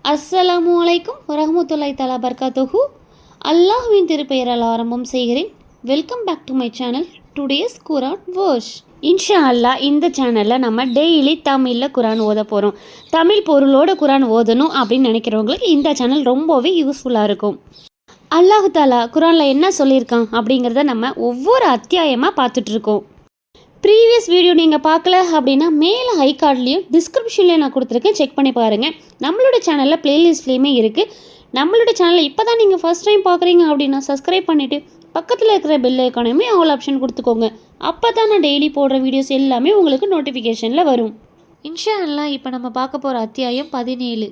அஸ்ஸலாமு அலைக்கும் வரஹ்மத்துல்லாஹி தஆலா பர்காத்துஹு. அல்லாஹ்வின் திருப்பெயரால் ஆரம்பம் செய்கிறேன். Welcome back to my channel. Today's Quran verse. இன்ஷா அல்லாஹ் இந்த சேனலில் நம்ம டெய்லி தமிழில் குரான் ஓத போகிறோம். தமிழ் பொருளோட குரான் ஓதணும் அப்படின்னு நினைக்கிறவங்களுக்கு இந்த சேனல் ரொம்பவே யூஸ்ஃபுல்லாக இருக்கும். அல்லாஹ் தாலா குரானில் என்ன சொல்லியிருக்கான் அப்படிங்கிறத நம்ம ஒவ்வொரு அத்தியாயமாக பார்த்துட்ருக்கோம். ப்ரீவியஸ் வீடியோ நீங்கள் பார்க்கல அப்படின்னா மேலே ஹை கார்ட்லேயும் டிஸ்கிரிப்ஷன்லேயும் நான் கொடுத்துருக்கேன், செக் பண்ணி பாருங்கள். நம்மளோட சேனலில் ப்ளேலிஸ்ட்லேயுமே இருக்குது. நம்மளோட சேனலில் இப்போ தான் நீங்கள் ஃபஸ்ட் டைம் பார்க்குறீங்க அப்படின்னா சப்ஸ்கிரைப் பண்ணிவிட்டு பக்கத்தில் இருக்கிற பெல் ஐக்கானையுமே ஆல் ஆப்ஷன் கொடுத்துக்கோங்க. அப்போ தான் நான் டெய்லி போடுற வீடியோஸ் எல்லாமே உங்களுக்கு நோட்டிஃபிகேஷனில் வரும். இன்ஷா அல்லாஹ் இப்போ நம்ம பார்க்க போகிற அத்தியாயம் 17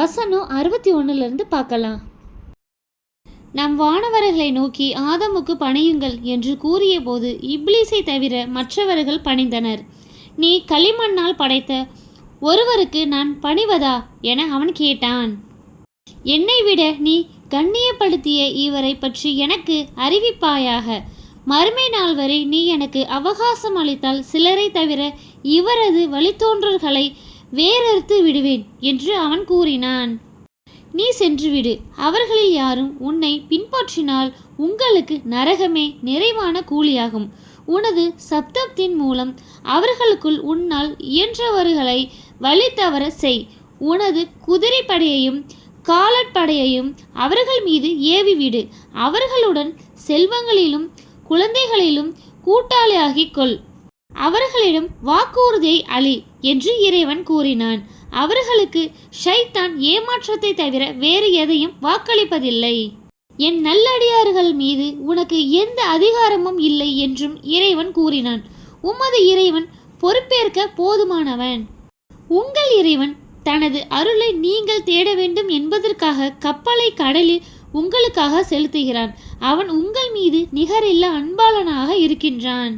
வசனம் 61 பார்க்கலாம். நம் வானவர்களை நோக்கி ஆதமுக்கு பணியுங்கள் என்று கூறிய போது இப்லீஸை தவிர மற்றவர்கள் பணிந்தனர். நீ களிமண்ணால் படைத்த ஒருவருக்கு நான் பணிவதா என அவன் கேட்டான். என்னை விட நீ கண்ணியப்படுத்திய இவரை பற்றி எனக்கு அறிவிப்பாயாக. மறுமை நாள் வரை நீ எனக்கு அவகாசம் அளித்தால் சிலரை தவிர இவரது வழித்தோன்றல்களை வேறறுத்து விடுவேன் என்று அவன் கூறினான். நீ சென்றுவிடு. அவர்களில் யாரும் உன்னை பின்பற்றினால் உங்களுக்கு நரகமே நிறைவான கூலியாகும். உனது சப்தத்தின் மூலம் அவர்களுக்குள் உன்னால் இயன்றவர்களை வழி தவற செய். உனது குதிரைப்படையையும் காலட்படையையும் அவர்கள் மீது ஏவிவிடு. அவர்களுடன் செல்வங்களிலும் குழந்தைகளிலும் கூட்டாளியாகிக் கொள். அவர்களிடம் வாக்குறுதியை அளி என்று இறைவன் கூறினான். அவர்களுக்கு ஷைத்தான் ஏமாற்றத்தை தவிர வேறு எதையும் வாக்களிப்பதில்லை. என் நல்லடியார்கள் மீது உனக்கு எந்த அதிகாரமும் இல்லை என்றும் இறைவன் கூறினான். உமது இறைவன் பொறுப்பேற்க போதுமானவன். உங்கள் இறைவன் தனது அருளை நீங்கள் தேட வேண்டும் என்பதற்காக கப்பலை கடலில் உங்களுக்காக செலுத்துகிறான். அவன் உங்கள் மீது நிகரில்லா அன்பாளனாக இருக்கின்றான்.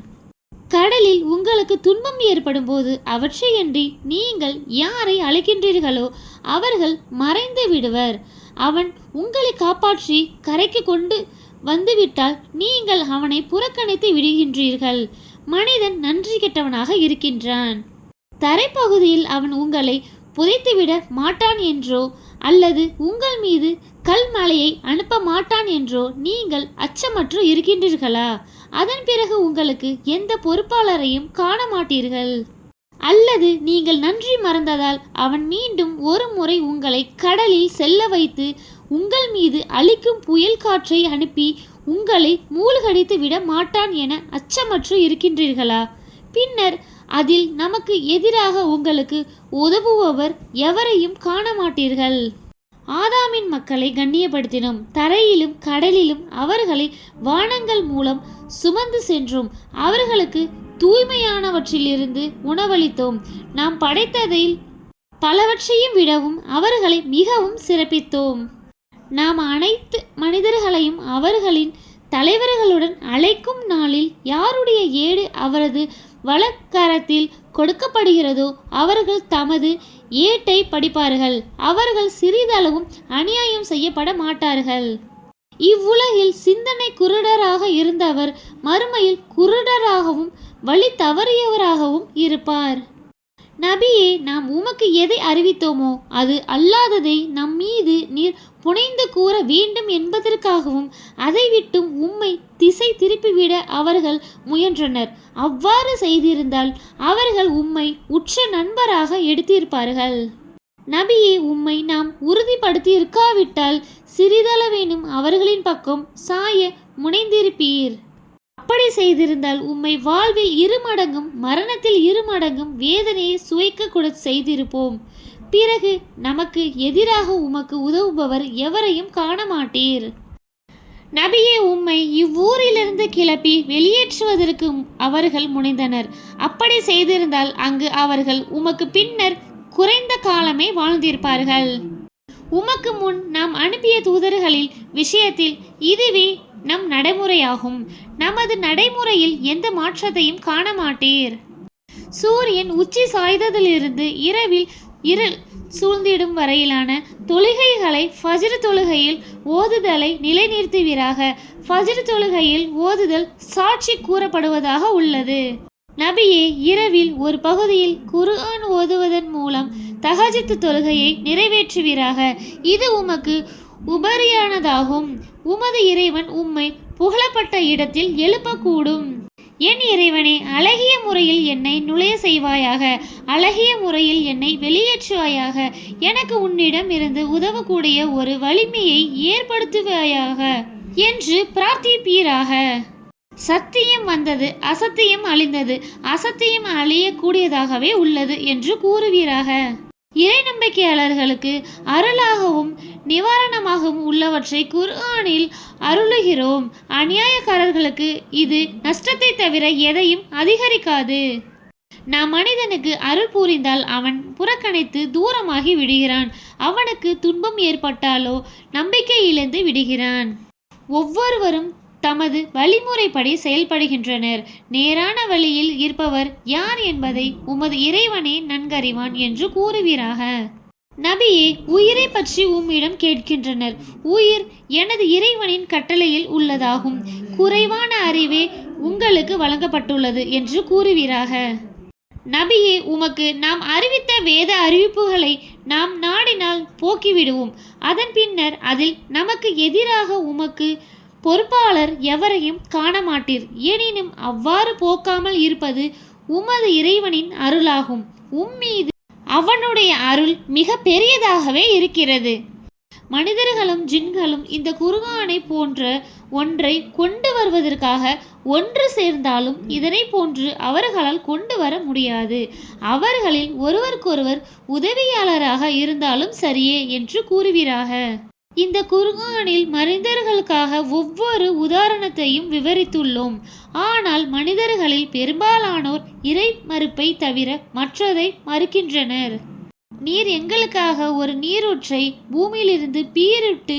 கடலில் உங்களுக்கு துன்பம் ஏற்படும் போது அவற்றையன்றி நீங்கள் யாரை அழைக்கின்றீர்களோ அவர்கள் மறைந்து விடுவர். அவன் உங்களை காப்பாற்றி கரைக்கு கொண்டு வந்துவிட்டால் நீங்கள் அவனை புறக்கணித்து விடுகின்றீர்கள். மனிதன் நன்றி கெட்டவனாக இருக்கின்றான். தரைப்பகுதியில் அவன் உங்களை புதைத்துவிட மாட்டான் என்றோ அல்லது உங்கள் மீது கல்மலையை அனுப்ப மாட்டான் என்றோ நீங்கள் அச்சமற்று இருக்கின்றீர்களா? அதன் பிறகு உங்களுக்கு எந்த பொறுப்பாளரையும் காண மாட்டீர்கள். அல்லது நீங்கள் நன்றி மறந்ததால் அவன் மீண்டும் ஒரு முறை உங்களை கடலில் செல்ல வைத்து உங்கள் மீது அழிக்கும் புயல் காற்றை அனுப்பி உங்களை மூழ்கடித்து விட மாட்டான் என அச்சமற்று இருக்கின்றீர்களா? பின்னர் அதில் நமக்கு எதிராக உங்களுக்கு உதவுபவர் எவரையும் காண மாட்டீர்கள். ஆதாமின் மக்களை கண்ணியப்படுத்தினோம். தரையிலும் கடலிலும் அவர்களை வானங்கள் மூலம் சுமந்து சென்றோம். அவர்களுக்கு தூய்மையானவற்றிலிருந்து உணவளித்தோம். நாம் படைத்ததில் பலவற்றையும் விடவும் அவர்களை மிகவும் சிறப்பித்தோம். நாம் அனைத்து மனிதர்களையும் அவர்களின் தலைவர்களுடன் அழைக்கும் நாளில் யாருடைய ஏடு அவரது வலக்கரத்தில் கொடுக்கப்படுகிறதோ அவர்கள் தமது ஏட்டை படிப்பார்கள். அவர்கள் சிறிதளவும் அநியாயம் செய்யப்பட மாட்டார்கள். இவ்வுலகில் சிந்தனை குருடராக இருந்தவர் மறுமையில் குருடராகவும் வழி தவறியவராகவும் இருப்பார். நபியே, நாம் உமக்கு எதை அறிவித்தோமோ அது அல்லாததை நம் மீது நீர் புனைந்து கூற வேண்டும் என்பதற்காகவும் அதை விட்டும் உம்மை திசை திருப்பிவிட அவர்கள் முயன்றனர். அவ்வாறு செய்திருந்தால் அவர்கள் உம்மை உற்ற நண்பராக எடுத்திருப்பார்கள். நபியே, உம்மை நாம் உறுதிப்படுத்தி இருக்காவிட்டால் சிறிதளவேனும் அவர்களின் பக்கம் சாய முனைந்திருப்பீர். அப்படி செய்திருந்தால் உம்மை வாழ்வில் 2 மடங்கும் மரணத்தில் 2 மடங்கும் வேதனையை சுவைக்க கூட செய்திருப்போம். பிறகு நமக்கு எதிராக உமக்கு உதவுபவர் எவரையும் காண மாட்டீர். நபியே, உம்மை இவ்வூரிலிருந்து கிளப்பி வெளியேற்றுவதற்கு அவர்கள் முனைந்தனர். அப்படி செய்திருந்தால் அங்கு அவர்கள் உமக்கு பின்னர் குறைந்த காலமே வாழ்ந்திருப்பார்கள். உமக்கு முன் நாம் அனுப்பிய தூதர்களில் விஷயத்தில் இதுவே நம் நடைமுறையாகும். நமது நடைமுறையில் எந்த மாற்றத்தையும் காண மாட்டீர். சூரியன் உச்சி சாய்ந்ததிலிருந்து இரவில் இருள் சூழ்ந்திடும் வரையிலான தொழுகைகளை ஃபஜ்ர் தொழுகையில் ஓதுதலை நிலைநிறுத்துவீராக. ஃபஜ்ர் தொழுகையில் ஓதுதல் சாட்சி கூறப்படுவதாக உள்ளது. நபியே, இரவில் ஒரு பகுதியில் குர்ஆன் ஓதுவதன் மூலம் தஹஜ்ஜுத் தொழுகையை நிறைவேற்றுவீராக. இது உமக்கு உபரியானதாகும். உமது இறைவன் உம்மை புகழப்பட்ட இடத்தில் எழுப்பக்கூடும். என் இறைவனே, அழகிய முறையில் என்னை நுழைய செய்வாயாக, அழகிய முறையில் என்னை வெளியேற்றுவாயாக. எனக்கு உன்னிடம் இருந்து உதவக்கூடிய ஒரு வலிமையை ஏற்படுத்துவாயாக என்று பிரார்த்திப்பீராக. சத்தியம் வந்தது, அசத்தியம் அழிந்தது, அசத்தியம் அழியக்கூடியதாகவே உள்ளது என்று கூறுவீராக. இறை நம்பிக்கையாளர்களுக்கு அருளாகவும் நிவாரணமாகவும் உள்ளவற்றை குர்ஆனில் அருளுகிறோம். அநியாயக்காரர்களுக்கு இது நஷ்டத்தை தவிர எதையும் அதிகரிக்காது. நாம் மனிதனுக்கு அருள் புரிந்தால் அவன் புறக்கணித்து தூரமாகி விடுகிறான். அவனுக்கு துன்பம் ஏற்பட்டாலோ நம்பிக்கை இழந்து விடுகிறான். ஒவ்வொருவரும் தமது வழிமுறைப்படி செயல்படுகின்றனர். நேரான வழியில் இருப்பவர் யார் என்பதை உமது இறைவனே நன்கறிவான் என்று கூறுவீராக. நபியே, உயிரை பற்றி உம்மிடம் கேட்கின்றனர். உயிர் எனது இறைவனின் கட்டளையில் உள்ளதாகும். குறைவான அறிவே உங்களுக்கு வழங்கப்பட்டுள்ளது என்று கூறுவீராக. நபியே, உமக்கு நாம் அறிவித்த வேத அறிவிப்புகளை நாம் நாடினால் போக்கிவிடுவோம். அதன் பின்னர் அதில் நமக்கு எதிராக உமக்கு பொறுப்பாளர் எவரையும் காண மாட்டீர். எனினும் அவ்வாறு போக்காமல் இருப்பது உமது இறைவனின் அருளாகும். உம்மீது அவனுடைய அருள் மிக பெரியதாகவே இருக்கிறது. மனிதர்களும் ஜின்களும் இந்த குர்ஆனை போன்ற ஒன்றை கொண்டு வருவதற்காக ஒன்று சேர்ந்தாலும் இதனை போன்று அவர்களால் கொண்டு வர முடியாது. அவர்களில் ஒருவருக்கொருவர் உதவியாளராக இருந்தாலும் சரியே என்று கூறுவீராக. இந்த குர்ஆனில் மனிதர்களுக்காக ஒவ்வொரு உதாரணத்தையும் விவரித்துள்ளோம். ஆனால் மனிதர்களில் பெரும்பாலானோர் இறை மறுப்பை தவிர மற்றதை மறுக்கின்றனர். நீர் எங்களுக்காக ஒரு நீரூற்றை பூமியிலிருந்து பீரிட்டு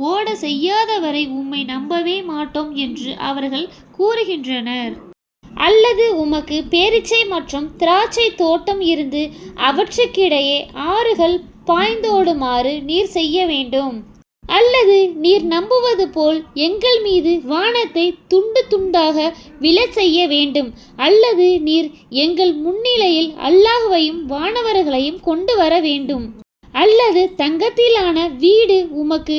ஓட செய்யாதவரை உம்மை நம்பவே மாட்டோம் என்று அவர்கள் கூறுகின்றனர். அல்லது உமக்கு பேரிச்சை மற்றும் திராட்சை தோட்டம் இருந்து அவற்றுக்கிடையே ஆறுகள் பாய்ந்தோடுமாறு நீர் செய்ய வேண்டும். அல்லது நீர் நம்புவது போல் எங்கள் மீது வானத்தை துண்டு துண்டாக விழச் செய்ய வேண்டும். அல்லது நீர் எங்கள் முன்னிலையில் அல்லாஹ்வையும் வானவர்களையும் கொண்டு வர வேண்டும். அல்லது தங்கத்திலான வீடு உமக்கு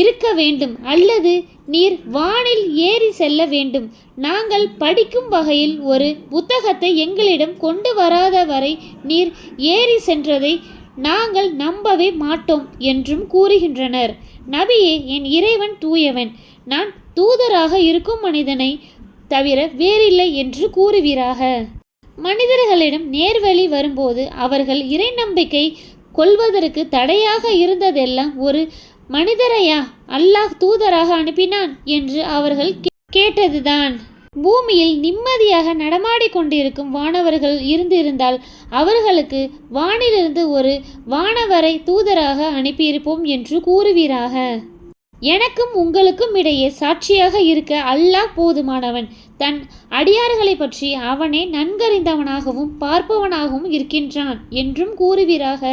இருக்க வேண்டும். அல்லது நீர் வானில் ஏறி செல்ல வேண்டும். நாங்கள் படிக்கும் வகையில் ஒரு புத்தகத்தை எங்களிடம் கொண்டு வராத வரை நீர் ஏறி சென்றதை நாங்கள் நம்பவே மாட்டோம் என்றும் கூறுகின்றனர். நபியே, என் இறைவன் தூயவன். நான் தூதராக இருக்கும் மனிதனை தவிர வேறில்லை என்று கூறுவீராக. மனிதர்களிடம் நேர்வழி வரும்போது அவர்கள் இறை நம்பிக்கை கொள்வதற்கு தடையாக இருந்ததெல்லாம் ஒரு மனிதரையா அல்லாஹ் தூதராக அனுப்பினான் என்று அவர்கள் கேட்டதுதான். பூமியில் நிம்மதியாக நடமாடிக்கொண்டிருக்கும் வானவர்கள் இருந்திருந்தால் அவர்களுக்கு வானிலிருந்து ஒரு வானவரை தூதராக அனுப்பியிருப்போம் என்று கூறுவீராக. எனக்கும் உங்களுக்கும் இடையே சாட்சியாக இருக்க அல்லாஹ் போதுமானவன். தன் அடியார்களை பற்றி அவனே நன்கறிந்தவனாகவும் பார்ப்பவனாகவும் இருக்கின்றான் என்றும் கூறுவீராக.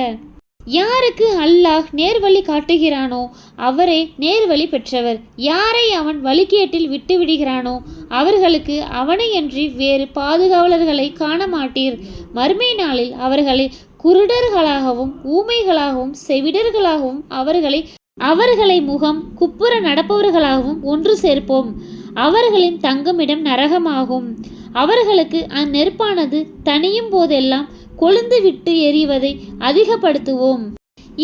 யாருக்கு அல்லாஹ் நேர்வழி காட்டுகிறானோ அவரே நேர்வழி பெற்றவர். யாரை அவன் வழிகேட்டில் விட்டுவிடுகிறானோ அவர்களுக்கு அவனையன்றி வேறு பாதுகாவலர்களை காண மாட்டீர். மறுமை நாளில் அவர்களை குருடர்களாகவும் ஊமைகளாகவும் செவிடர்களாகவும் அவர்களை முகம் குப்புற நடப்பவர்களாகவும் ஒன்று சேர்ப்போம். அவர்களின் தங்குமிடம் நரகமாகும். அவர்களுக்கு அந்நெருப்பானது தனியும் போதெல்லாம் கொழுந்து விட்டு எறிவதை அதிகப்படுத்துவோம்.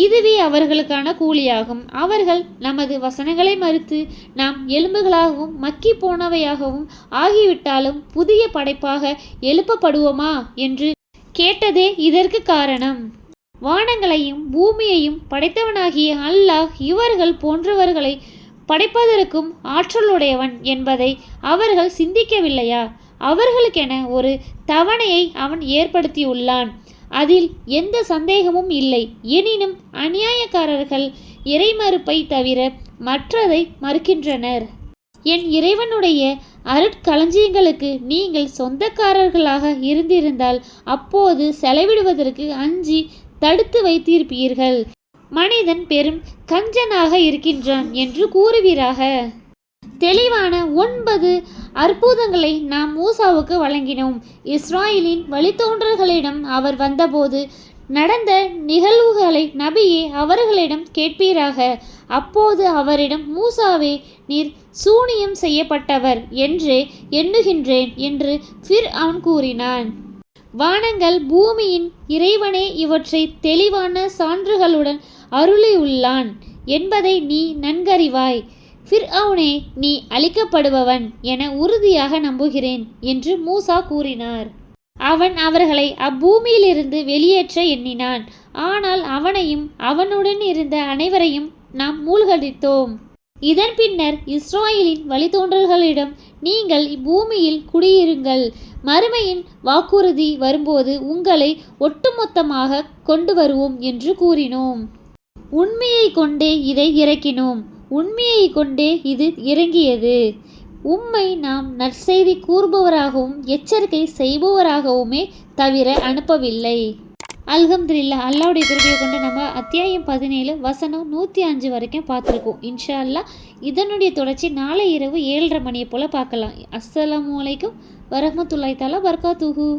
இதுவே அவர்களுக்கான கூலியாகும். அவர்கள் நமது வசனங்களை மறுத்து நாம் எலும்புகளாகவும் மக்கி போனவையாகவும் ஆகிவிட்டாலும் புதிய படைப்பாக எழுப்பப்படுவோமா என்று கேட்டதே இதற்கு காரணம். வானங்களையும் பூமியையும் படைத்தவனாகிய அல்லாஹ் இவர்கள் போன்றவர்களை படைப்பதற்கும் ஆற்றலுடையவன் என்பதை அவர்கள் சிந்திக்கவில்லையா? அவர்களுக்கென ஒரு தவணையை அவன் ஏற்படுத்தியுள்ளான். அதில் எந்த சந்தேகமும் இல்லை. எனினும் அநியாயக்காரர்கள் இறைமறுப்பை தவிர மற்றதை மறுக்கின்றனர். என் இறைவனுடைய அருட்களஞ்சியங்களுக்கு நீங்கள் சொந்தக்காரர்களாக இருந்திருந்தால் அப்போது செலவிடுவதற்கு அஞ்சி தடுத்து வைத்திருப்பீர்கள். மனிதன் பெரும் கஞ்சனாக இருக்கின்றான் என்று கூறுவீராக. தெளிவான 9 அற்புதங்களை நாம் மூசாவுக்கு வழங்கினோம். இஸ்ராயலின் வழித்தோன்றல்களிடம் அவர் வந்தபோது நடந்த நிகழ்வுகளை நபியே அவர்களிடம் கேட்பீராக. அப்போது அவரிடம், மூசாவே, நீர் சூனியம் செய்யப்பட்டவர் என்றே எண்ணுகின்றேன் என்று ஃபிர்அவுன் கூறினான். வானங்கள் பூமியின் இறைவனே இவற்றை தெளிவான சான்றுகளுடன் அருளியுள்ளான் என்பதை நீ நன்கறிவாய். ஃபிர்அவுனே, நீ அழிக்கப்படுபவன் என உறுதியாக நம்புகிறேன் என்று மூசா கூறினார். அவன் அவர்களை அப்பூமியிலிருந்து வெளியேற்ற எண்ணினான். ஆனால் அவனையும் அவனுடன் இருந்த அனைவரையும் நாம் மூழ்கடித்தோம். இதன் பின்னர் இஸ்ராயேலின் வழித்தோன்றல்களிடம், நீங்கள் இப்பூமியில் குடியிருங்கள், மறுமையின் வாக்குறுதி வரும்போது உங்களை ஒட்டுமொத்தமாக கொண்டு வருவோம் என்று கூறினோம். உண்மையை கொண்டே இதை இறக்கினோம், உண்மையை கொண்டே இது இறங்கியது. உம்மை நாம் நற்செய்தி கூறுபவராகவும் எச்சரிக்கை செய்பவராகவுமே தவிர அனுப்பவில்லை. அல்ஹம்துலில்லாஹ். அல்லாஹ்வுடைய கிருபையை கொண்டு நம்ம அத்தியாயம் 17 வசனம் 105 வரைக்கும் பார்த்துருக்கோம். இன்ஷா அல்லாஹ் இதனுடைய தொடர்ச்சி நாளை இரவு 7:30 மணியை போல் பார்க்கலாம். அஸ்ஸலாமு அலைக்கும் வரஹ்மத்துல்லாஹி தஆலா வபரகாத்துஹு.